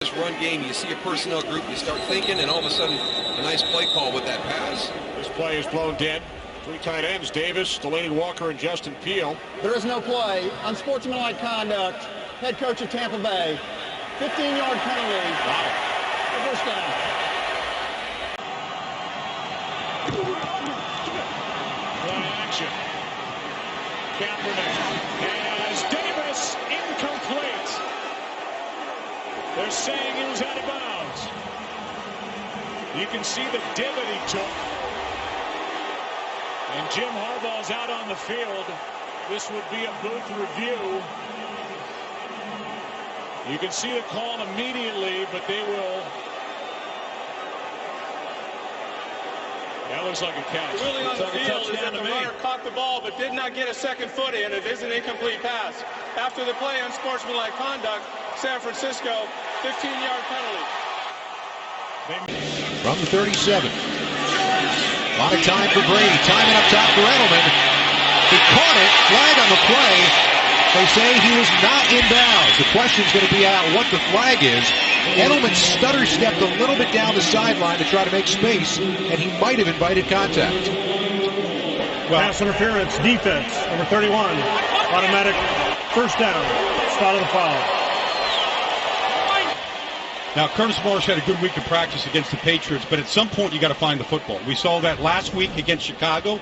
This run game, you see a personnel group, you start thinking, and all of a sudden, a nice play call with that pass. This play is blown dead. Three tight ends, Davis, Delaney Walker, and Justin Peel. There is no play. Unsportsmanlike conduct. Head coach of Tampa Bay. 15-yard penalty. Wow. First down. Play action. Kaepernick has Davis incomplete. They're saying he was out of bounds. You can see the divot he took. And Jim Harbaugh's out on the field. This would be a booth review. You can see the call immediately, but they will. That looks like a catch. Ruling on the Looks like a field is touchdown that to the me. runner caught the ball but did not get a second foot in. It is an incomplete pass. After the play, unsportsmanlike conduct, San Francisco, 15-yard penalty. From the 37. A lot of time for Brady. Timing up top for Edelman. He caught it. Flag on the play. They say he was not in bounds. The question's going to be out what the flag is. Edelman stutter stepped a little bit down the sideline to try to make space, and he might have invited contact. Pass interference, defense, number 31. Automatic first down. Start of the foul. Now, Curtis Marsh had a good week of practice against the Patriots, but at some point you got to find the football. We saw that last week against Chicago,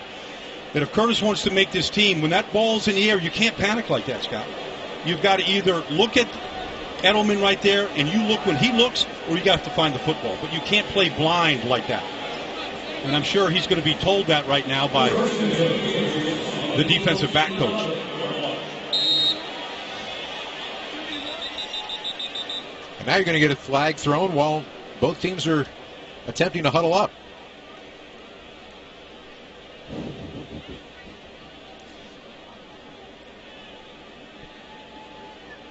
that if Curtis wants to make this team, when that ball's in the air, you can't panic like that, Scott. You've got to either look at Edelman right there, and you look when he looks, or you got to find the football. But you can't play blind like that. And I'm sure he's going to be told that right now by the defensive back coach. And now you're going to get a flag thrown while both teams are attempting to huddle up.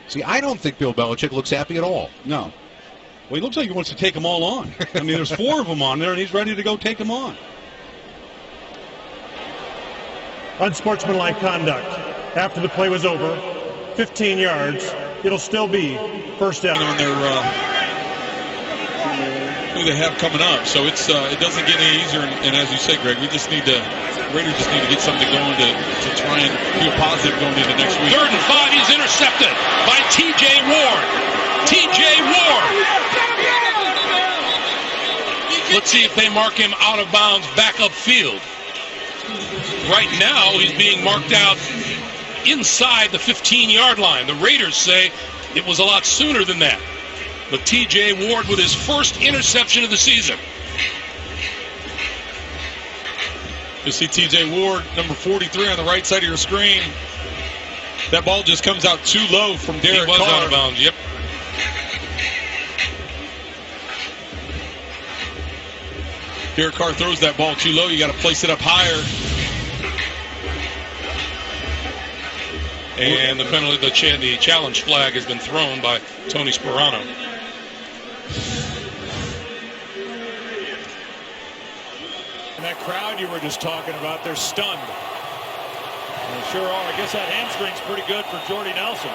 See, I don't think Bill Belichick looks happy at all. No. Well, he looks like he wants to take them all on. I mean, there's 4 of them on there, and he's ready to go take them on. Unsportsmanlike conduct. After the play was over, 15 yards. It'll still be first down. On their who they have coming up, so it's it doesn't get any easier. And as you say, Greg, Raiders just need to get something going to try and feel positive going into next week. 3rd and 5, he's intercepted by T.J. Ward. T.J. Ward. Let's see if they mark him out of bounds back upfield. Right now, he's being marked out inside the 15-yard line. The Raiders say it was a lot sooner than that. But T.J. Ward with his first interception of the season. You see T.J. Ward, number 43 on the right side of your screen. That ball just comes out too low from Derek Carr. He was out of bounds, yep. Derek Carr throws that ball too low. You got to place it up higher. And the penalty, the challenge flag has been thrown by Tony Sperano. And that crowd you were just talking about, they're stunned. They sure are. I guess that hamstring's pretty good for Jordy Nelson.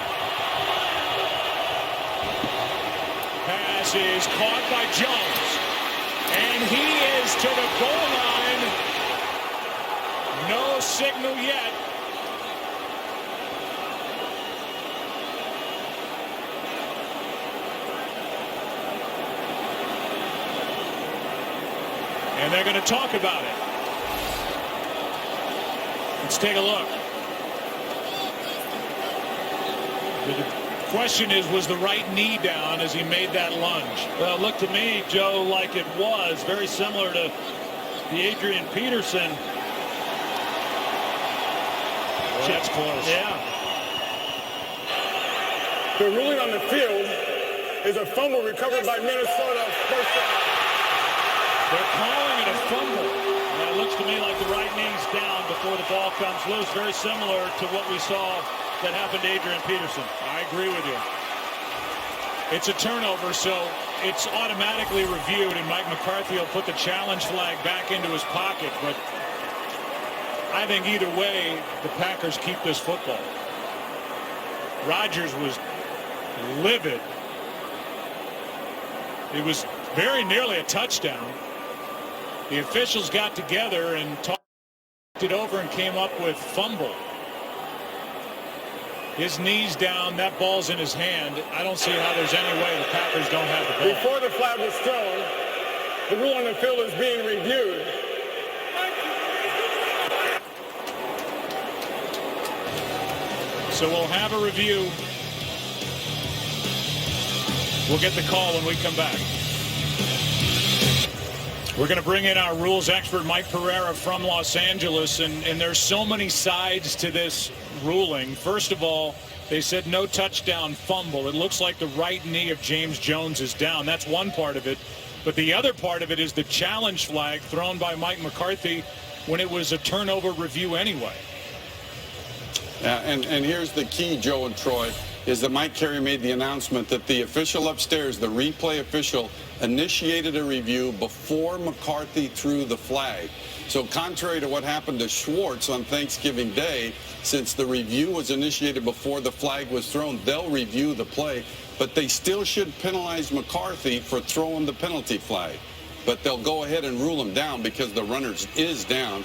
Pass is caught by Jones. And he is to the goal line. No signal yet. And they're going to talk about it. Let's take a look. The question is, was the right knee down as he made that lunge? Well, it looked to me, Joe, like it was. Very similar to the Adrian Peterson. Well, that's close. Yeah. The ruling on the field is a fumble recovered by Minnesota. First down. They're calling it a fumble. It looks to me like the right knee's down before the ball comes loose. Very similar to what we saw that happened to Adrian Peterson. I agree with you. It's a turnover, so it's automatically reviewed, and Mike McCarthy will put the challenge flag back into his pocket. But I think either way, the Packers keep this football. Rodgers was livid It was very nearly a touchdown. The officials got together and talked it over and came up with fumble. His knee's down, that ball's in his hand. I don't see how there's any way the Packers don't have the ball. Before the flag was thrown, the rule on the field is being reviewed. So we'll have a review. We'll get the call when we come back. We're going to bring in our rules expert, Mike Pereira from Los Angeles, and there's so many sides to this ruling. First of all, they said no touchdown fumble. It looks like the right knee of James Jones is down. That's one part of it. But the other part of it is the challenge flag thrown by Mike McCarthy when it was a turnover review anyway. And here's the key, Joe and Troy, is that Mike Carey made the announcement that the official upstairs, the replay official, initiated a review before McCarthy threw the flag. So contrary to what happened to Schwartz on Thanksgiving Day, since the review was initiated before the flag was thrown, they'll review the play, but they still should penalize McCarthy for throwing the penalty flag. But they'll go ahead and rule him down because the runner is down.